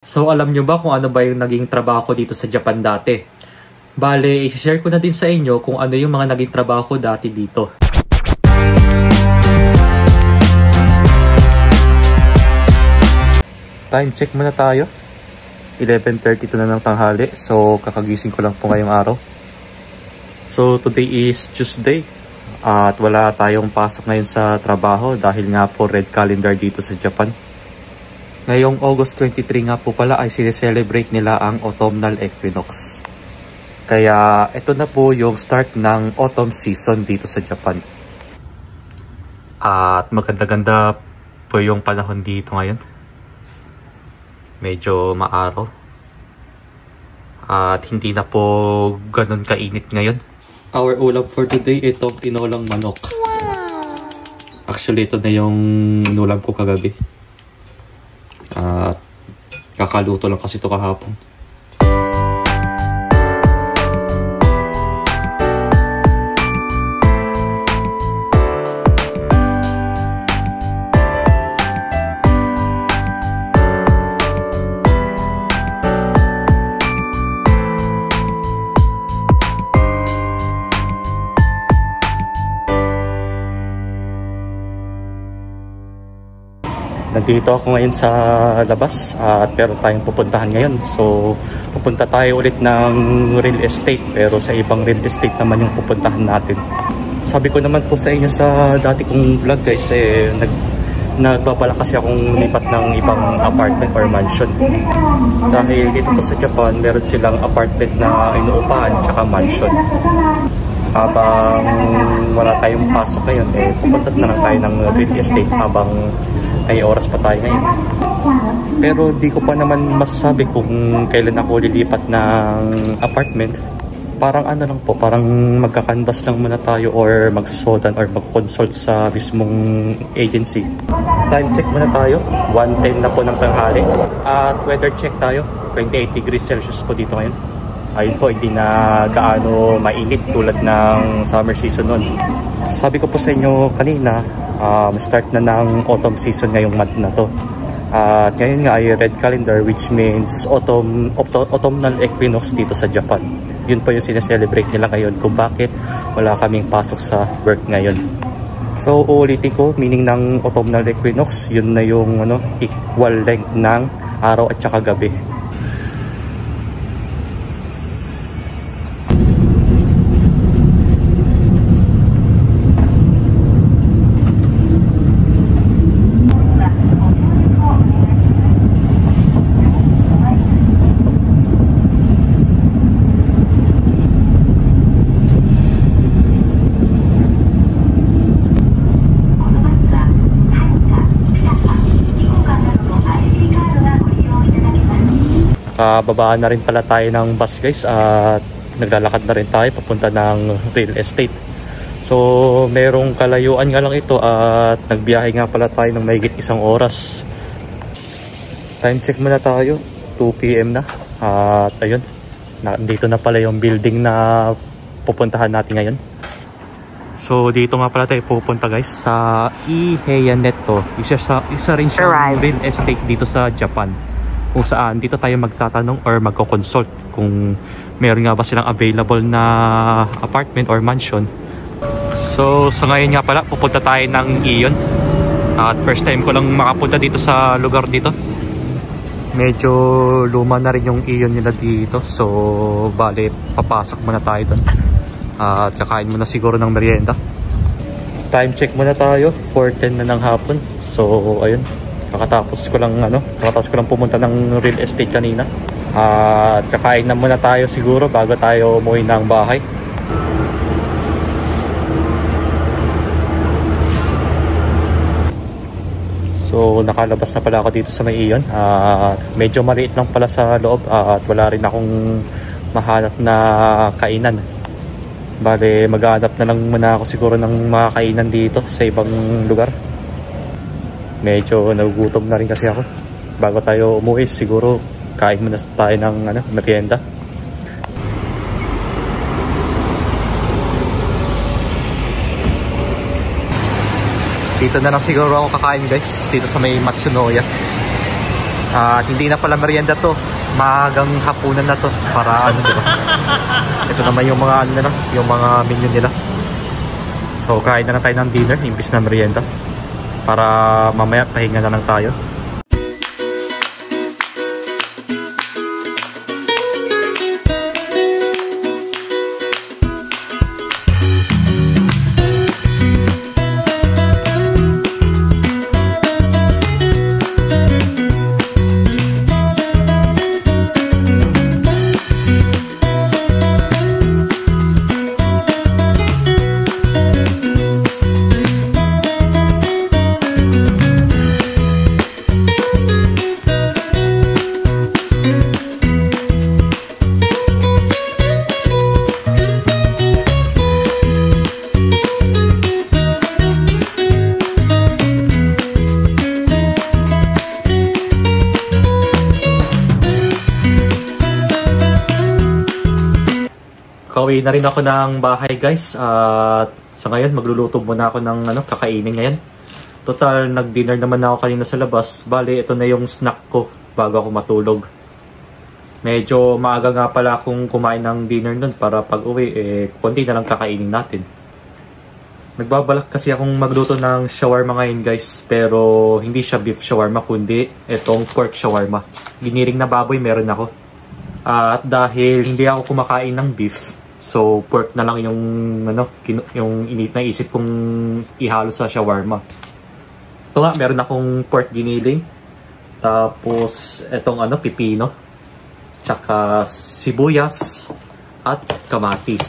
So alam nyo ba kung ano ba yung naging trabaho ko dito sa Japan dati? Bale, i-share ko na din sa inyo kung ano yung mga naging trabaho ko dati dito. Time check muna tayo. 11:32 na ng tanghali. So kakagising ko lang po ngayong araw. So today is Tuesday. At wala tayong pasok ngayon sa trabaho dahil nga po red calendar dito sa Japan. Ngayong August 23 nga po pala ay sineselebrate nila ang autumnal equinox. Kaya ito na po yung start ng autumn season dito sa Japan. At maganda-ganda po yung panahon dito ngayon. Medyo maaraw. At hindi na po ganun kainit ngayon. Our ulam for today, itong tinolang manok. Actually, ito na yung inulam ko kagabi. Kakaluto lang kasi ito kahapon. Nandito ako ngayon sa labas at meron tayong pupuntahan ngayon. So pupunta tayo ulit ng real estate, pero sa ibang real estate naman yung pupuntahan natin. Sabi ko naman po sa inyo sa dati kong vlog guys, nagbabala kasi akong lipat ng ibang apartment or mansion. Dahil dito po sa Japan, meron silang apartment na inuupahan tsaka mansion. Habang wala tayong pasok ngayon, pupunta na lang tayo ng real estate habang may oras pa tayo ngayon. Pero di ko pa naman masasabi kung kailan ako lilipat ng apartment. Parang ano lang po, parang magkakanvas lang muna tayo or magsusodan or mag-consult sa mismong agency. Time check muna tayo, 1:10 na po ng tanghali. At weather check tayo, 28 degrees Celsius po dito ngayon. Ayun po, hindi na gaano mainit tulad ng summer season nun. Sabi ko po sa inyo kanina, start na ng autumn season ngayong month na to. At ngayon nga ay red calendar, which means autumnal equinox dito sa Japan. Yun po yung sineselebrate nila ngayon kung bakit wala kaming pasok sa work ngayon. So uulitin ko, meaning ng autumnal equinox, yun na yung equal length ng araw at saka gabi. Babaan na rin pala tayo ng bus guys at naglalakad na rin tayo papunta ng real estate. So merong kalayuan nga lang ito at nagbiyahe nga pala tayo ng mahigit 1 oras. Time check muna tayo, 2 PM na. At ayun, dito na pala yung building na pupuntahan natin ngayon. So dito nga pala tayo pupunta guys sa Heianet to. Isa rin siya real estate dito sa Japan. Kung saan dito tayo magtatanong or magko-consult kung meron nga ba silang available na apartment or mansion. So sa ngayon nga pala pupunta tayo ng Ion. At first time ko lang makapunta dito sa lugar dito. Medyo luma na rin yung Ion nila dito. So bale papasok muna tayo doon. At kakain muna siguro ng merienda. Time check muna tayo, 4:10 na ng hapon. So ayun, kakatapos ko lang pumunta ng real estate kanina. At kakain na muna tayo siguro bago tayo umuwi ng bahay. So nakalabas na pala ako dito sa may Ion. Medyo maliit lang pala sa loob at wala rin akong mahanap na kainan. Bale maghahanap na lang muna ako siguro ng mga kainan dito sa ibang lugar. Medyo nagugutom na rin kasi ako. Bago tayo umuwi, siguro kain muna tayo ng merienda. Dito na lang siguro ako kakain guys, dito sa may Matsunoya. At hindi na pala merienda to. Maagang hapunan na to. Para ano, diba? Ito naman yung mga ano nila, yung mga menu nila. So kain na lang tayo ng dinner imbis na merienda. Para mamaya pahinga na lang tayo. Kauwi na rin ako ng bahay guys, at sa ngayon magluluto muna ako ng kakainin ngayon. Total nag-dinner naman ako kanina sa labas. Bali ito na yung snack ko bago ako matulog. Medyo maaga nga pala akong kumain ng dinner nun para pag uwi konti na lang kakainin natin. Nagbabalak kasi akong magluto ng shawarma ngayon guys, pero hindi siya beef shawarma kundi itong pork shawarma. Giniring na baboy meron ako. At dahil hindi ako kumakain ng beef, so pork na lang yung yung init na isip kong ihalo sa shawarma. Ito nga, meron akong pork giniling, tapos etong pipino, tsaka sibuyas at kamatis.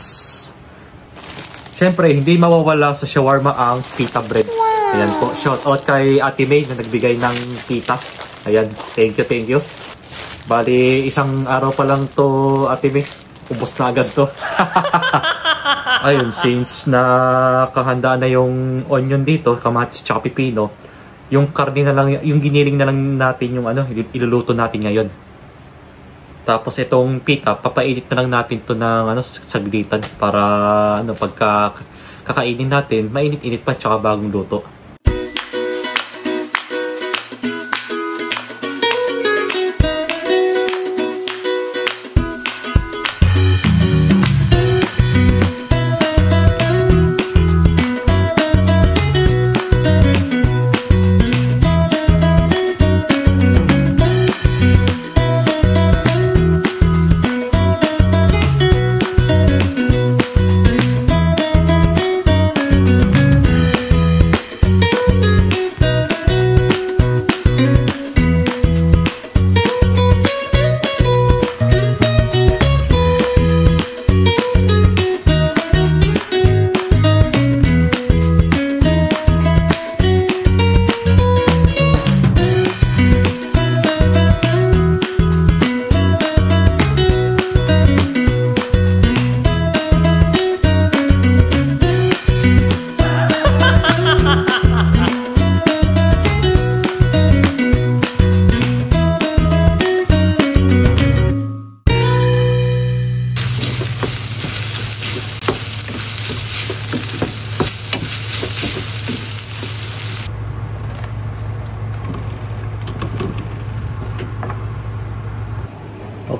Siyempre hindi mawawala sa shawarma ang pita bread. Ayan po, shout out kay Ate May na nagbigay ng pita. Ayan, thank you. Bali, isang araw pa lang to, Ate May. Ubos na agad to. Ayun, since nakahanda na yung onion dito, kamatis tsaka pipino, yung karne na lang, yung giniling na lang natin yung iluluto natin ngayon. Tapos itong pita, papainit na lang natin to ng saglitan para pagka kakainin natin, mainit-init pa tsaka bagong luto.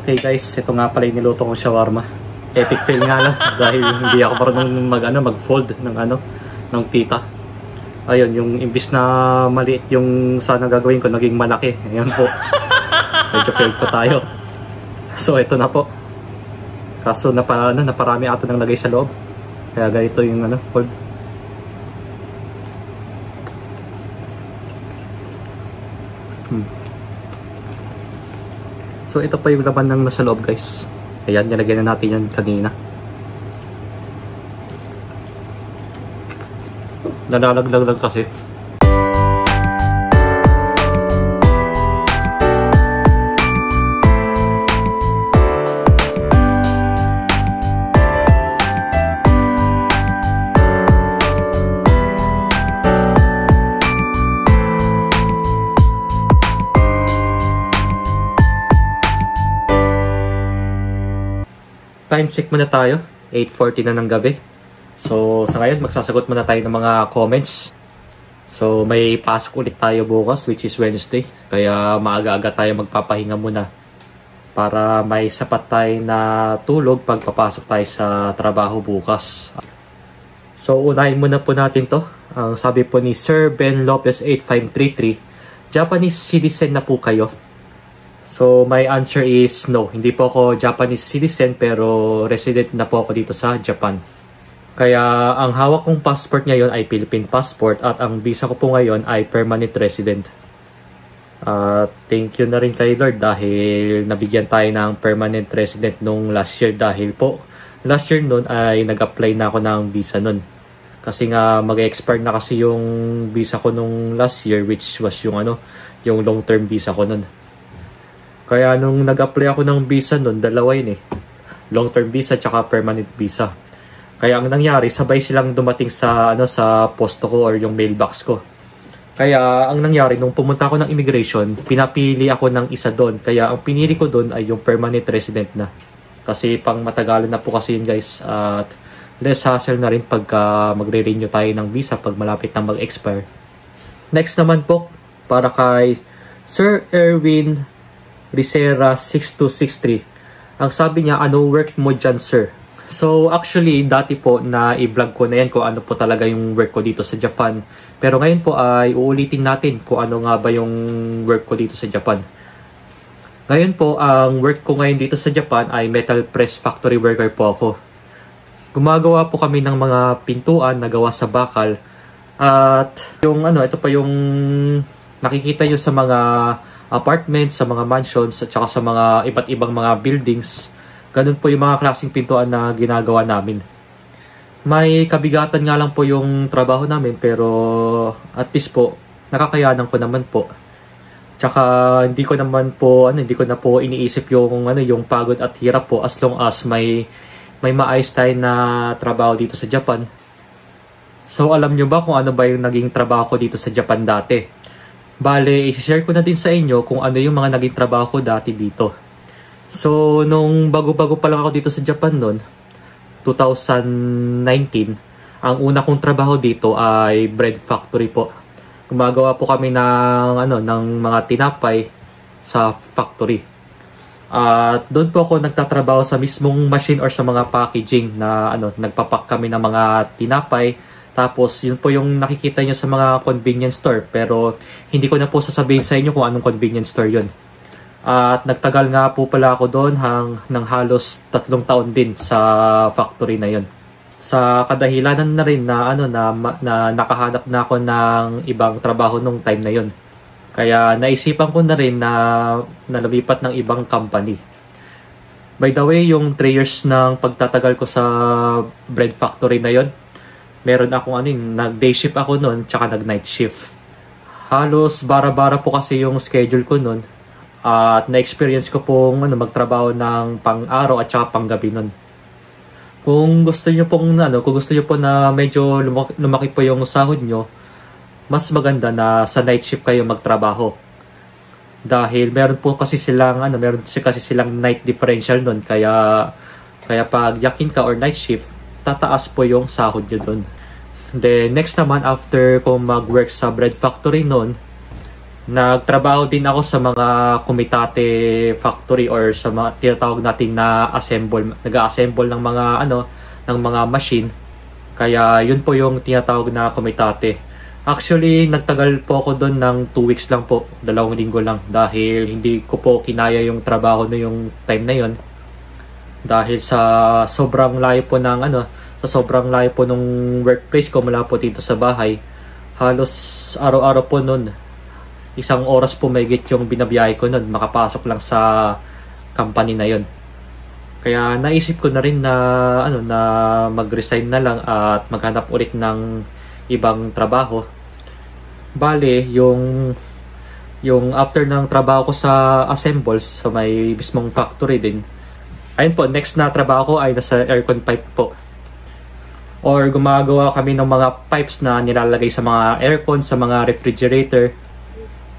Okay guys, ito nga pala yung niluto kong shawarma. Epic fail nga lang dahil hindi ako marunong mag-fold ng pita. Ayun, yung imbis na maliit yung sana gagawin ko, naging malaki. Ayan po. Medyo fail pa tayo. So ito na po. Kaso naparami ata nang lagay sa loob. Kaya ganito yung fold. So ito pa yung laman ng nasa loob guys. Ayan, nilagyan na natin yan kanina. Nalalaglag lang kasi. Time check muna tayo. 8:40 na ng gabi. So, sa ngayon, magsasagot muna tayo ng mga comments. So may pasok ulit tayo bukas, which is Wednesday. Kaya maaga-aga tayo magpapahinga muna para may sapat tayo na tulog pag papasok tayo sa trabaho bukas. So unahin muna po natin to. Ang sabi po ni Sir Ben Lopez 8533, Japanese citizen na po kayo? So my answer is no. Hindi po ako Japanese citizen pero resident na po ako dito sa Japan. Kaya ang hawak kong passport ngayon ay Philippine passport at ang visa ko po ngayon ay permanent resident. Thank you na rin kay Lord dahil nabigyan tayo ng permanent resident nung last year dahil po last year nun ay nag-apply na ako ng visa nun. Kasi nga mag-expire na kasi yung visa ko nung last year, which was yung long-term visa ko nun. Kaya nung nag-apply ako ng visa nun, dalawa yun eh. Long-term visa tsaka permanent visa. Kaya ang nangyari, sabay silang dumating sa posto ko or yung mailbox ko. Kaya ang nangyari, nung pumunta ako ng immigration, pinapili ako ng isa doon. Kaya ang pinili ko doon ay yung permanent resident na. Kasi pang matagalan na po kasi yun guys. At less hassle na rin pagka magre-renew tayo ng visa pag malapit na mag-expire. Next naman po, para kay Sir Erwin Ricera 6263. Ang sabi niya, ano work mo dyan sir? So actually, dati po na i-vlog ko na yan kung ano po talaga yung work ko dito sa Japan. Pero ngayon po ay uulitin natin kung ano nga ba yung work ko dito sa Japan. Ngayon po, ang work ko ngayon dito sa Japan ay metal press factory worker po ako. Gumagawa po kami ng mga pintuan na gawa sa bakal. At yung ito pa yung nakikita nyo sa mga apartments, sa mga mansions, at saka sa mga iba't ibang mga buildings. Ganun po yung mga klaseng pintuan na ginagawa namin. May kabigatan nga lang po yung trabaho namin pero at least po nakakayanan ko naman po. Tsaka hindi ko na po iniisip yung pagod at hirap po as long as may maayos tayo na trabaho dito sa Japan. So alam nyo ba kung ano ba yung naging trabaho ko dito sa Japan dati? Bale, i-share ko na din sa inyo kung ano yung mga naging trabaho ko dati dito. So nung bago-bago pa lang ako dito sa Japan noon, 2019, ang una kong trabaho dito ay bread factory po. Gumagawa po kami ng mga tinapay sa factory. At doon po ako nagtatrabaho sa mismong machine or sa mga packaging na nagpapak kami ng mga tinapay. Tapos yun po yung nakikita nyo sa mga convenience store. Pero hindi ko na po sasabihin sa inyo kung anong convenience store yun. At nagtagal nga po pala ako doon ng halos 3 taon din sa factory na yun. Sa kadahilanan na rin na nakahanap na ako ng ibang trabaho nung time na yun. Kaya naisipan ko na rin na nalabipat ng ibang company. By the way, yung 3 years ng pagtatagal ko sa bread factory na yon, meron akong nag-day shift ako nun, tsaka nag-night shift. Halos bara-bara po kasi yung schedule ko nun. At na-experience ko pong magtrabaho ng pang-araw at tsaka pang-gabi nun. Kung gusto nyo po na medyo lumaki po yung sahod nyo, mas maganda na sa night shift kayo magtrabaho. Dahil meron kasi silang night differential nun, kaya pag yakin ka or night shift, tataas po yung sahod nyo dun. Then next naman, after ko mag-work sa bread factory nun, nagtrabaho din ako sa mga kumitate factory or sa mga tinatawag natin na nag-assemble ng mga machine. Kaya yun po yung tinatawag na kumitate. Actually, nagtagal po ako doon ng 2 weeks lang po, 2 linggo lang, dahil hindi ko po kinaya yung trabaho na yung time na yon. Dahil sa sobrang layo po nung workplace ko mula po dito sa bahay, halos araw-araw po noon, 1 oras po mahigit yung binabiyahe ko noon, makapasok lang sa company na yon. Kaya naisip ko na rin na mag-resign na lang at maghanap ulit ng ibang trabaho. Bale, yung after ng trabaho ko sa assembles sa may mismong factory din, ayun po, next na trabaho ko ay nasa aircon pipe po. Or gumagawa kami ng mga pipes na nilalagay sa mga aircon, sa mga refrigerator.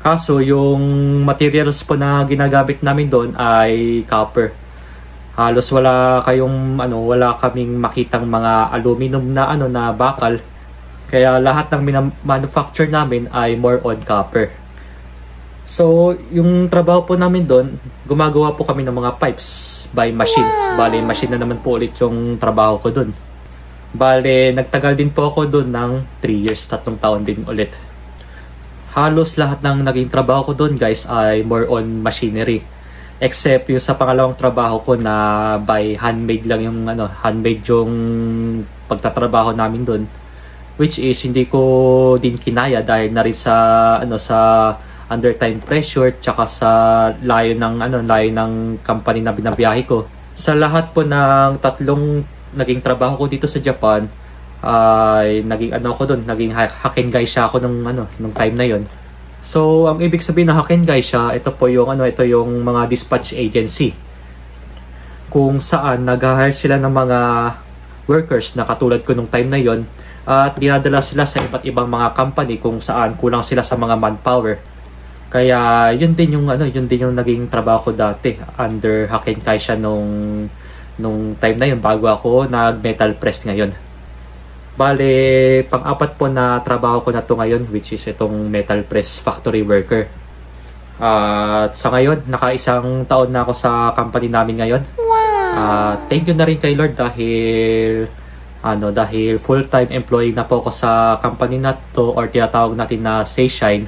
Kaso yung materials po na ginagamit namin doon ay copper. Halos wala kaming makitang mga aluminum na bakal. Kaya lahat ng manufacture namin ay more on copper. So, yung trabaho po namin doon, gumagawa po kami ng mga pipes by machine. Bale, machine na naman po ulit yung trabaho ko doon. Bale, nagtagal din po ako doon ng 3 years, 3 taon din ulit. Halos lahat ng naging trabaho ko doon, guys, ay more on machinery. Except yung sa pangalawang trabaho ko na by handmade lang yung handmade yung pagtatrabaho namin doon. Which is hindi ko din kinaya dahil na rin sa sa under time pressure tsaka sa layo ng company na binabiyahe ko. Sa lahat po ng 3 naging trabaho ko dito sa Japan ay naging naging Hakengaisha ako nung time na yon. So, ang ibig sabihin ng Hakengaisha, ito yung mga dispatch agency. Kung saan nag-hire sila ng mga workers na katulad ko nung time na yon at dinadala sila sa iba't ibang mga company kung saan kulang sila sa mga manpower. Kaya yun din yung naging trabaho ko dati under Hakengaisha nung time na yun bago ako nag-metal press ngayon. Bale, pang-apat po na trabaho ko na to ngayon, which is itong metal press factory worker. At sa ngayon, naka-1 taon na ako sa company namin ngayon. Thank you na rin kay Lord dahil full-time employee na po ako sa company na to, or tinatawag natin na Seishine,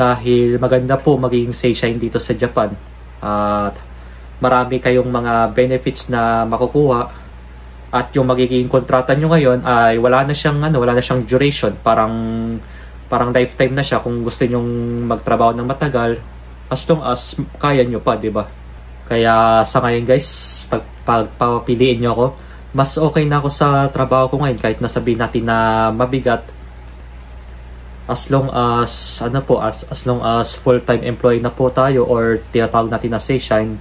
dahil maganda po maging Seishine dito sa Japan at marami kayong mga benefits na makukuha, at yung magiging kontrata nyo ngayon ay wala na siyang duration, parang lifetime na siya kung gusto nyong magtrabaho ng matagal, as long as kaya nyo pa, di ba? Kaya sa ngayon, guys, pag papiliin nyo ako, mas okay na ako sa trabaho ko ngayon kahit nasabihin natin na mabigat, as long as full-time employee na po tayo, or tinatawag natin na Seishine,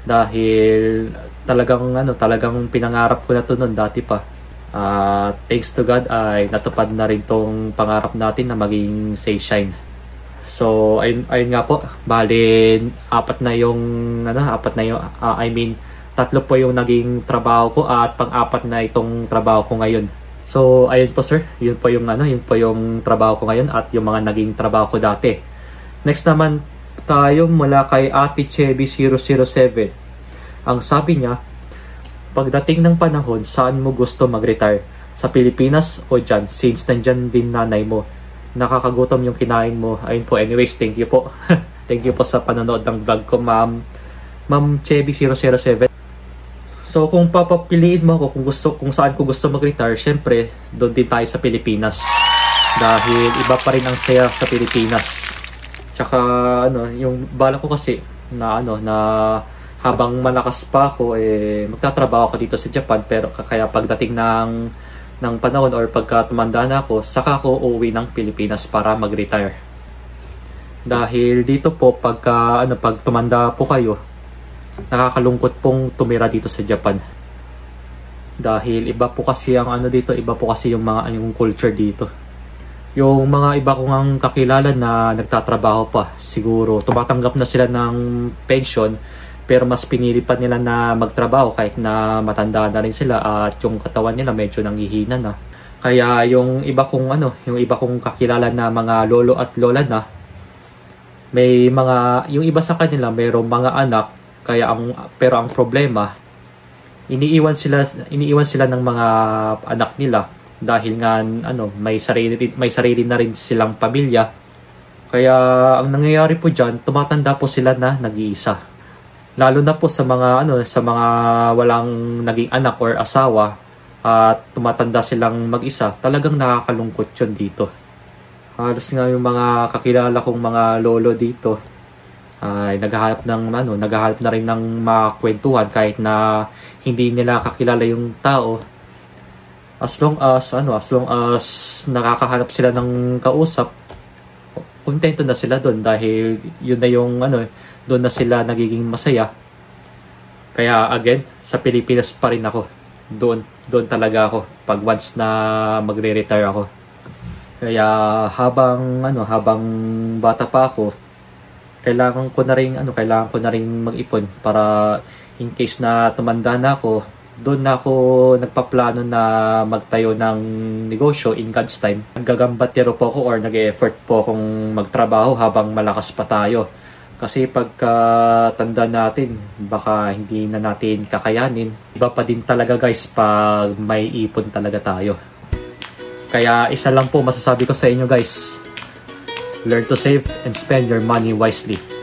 dahil talagang pinangarap ko na to noon dati pa. Thanks to God ay natupad na rin tong pangarap natin na maging Seishine. So ayun nga po, bali 3 po yung naging trabaho ko at pang-4 na itong trabaho ko ngayon. So ayun po sir, yun po yung trabaho ko ngayon at yung mga naging trabaho ko dati. Next naman tayo mula kay Ate Chevy 007. Ang sabi niya, pagdating ng panahon, saan mo gusto mag-retire? Sa Pilipinas o dyan? Since nandyan din nanay mo, nakakagutom yung kinain mo. Ayun po, anyways, thank you po. Thank you po sa panonood ng vlog ko, Ma'am Chevy 007. So kung papapiliin mo ako kung saan ko gusto mag-retire, syempre doon din tayo sa Pilipinas. Dahil iba pa rin ang saya sa Pilipinas. Tsaka yung bala ko kasi na habang malakas pa ako magtatrabaho ako dito sa Japan, pero kaya pagdating ng panahon or pagka tumanda na ako, saka ako uuwi ng Pilipinas para mag-retire. Dahil dito po pag tumanda po kayo, nakakalungkot pong tumira dito sa Japan. Dahil iba po kasi ang dito, iba po kasi yung yung culture dito. Yung mga iba kong ang kakilala na nagtatrabaho pa, siguro tumatanggap na sila ng pension, pero mas pinili pa nila na magtrabaho kahit na matanda na rin sila at yung katawan nila medyo nanghihina na. Kaya yung iba kong kakilala na mga lolo at lola na, yung iba sa kanila mayroong mga anak. Pero ang problema, iniiwan sila ng mga anak nila dahil nga may sarili na rin silang pamilya. Kaya ang nangyayari po diyan, tumatanda po sila na nag-iisa. Lalo na po sa mga walang naging anak or asawa at tumatanda silang mag-isa. Talagang nakakalungkot 'yon dito. Halos nga yung mga kakilala kong mga lolo dito ay naghahanap na rin ng makwentuhan kahit na hindi nila kakilala yung tao. As long as nakakahanap sila ng kausap, kontento na sila doon dahil yun na yung doon na sila nagiging masaya. Kaya again, sa Pilipinas pa rin ako. Doon talaga ako pag once na magre-retire ako. Kaya habang bata pa ako, kailangan ko na ring mag-ipon para in case na tumanda na ako, doon na ako nagpaplano na magtayo ng negosyo in God's time. Nagagambatero po ako or nag-e-effort po akong magtrabaho habang malakas pa tayo. Kasi pagka tanda natin, baka hindi na natin kakayanin. Iba pa din talaga guys pag may ipon talaga tayo. Kaya isa lang po masasabi ko sa inyo guys, learn to save and spend your money wisely.